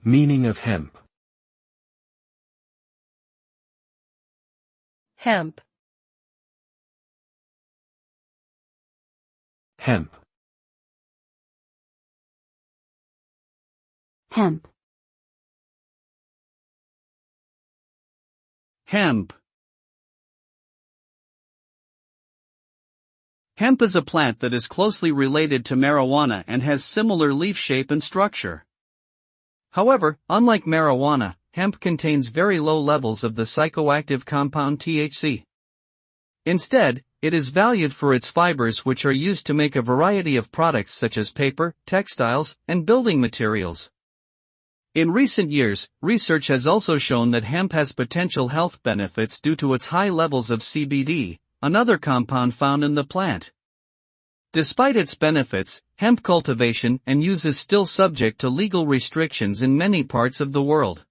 Meaning of hemp. Hemp. Hemp. Hemp. Hemp. Hemp is a plant that is closely related to marijuana and has similar leaf shape and structure. However, unlike marijuana, hemp contains very low levels of the psychoactive compound THC. Instead, it is valued for its fibers, which are used to make a variety of products such as paper, textiles, and building materials. In recent years, research has also shown that hemp has potential health benefits due to its high levels of CBD, another compound found in the plant. Despite its benefits, hemp cultivation and use is still subject to legal restrictions in many parts of the world.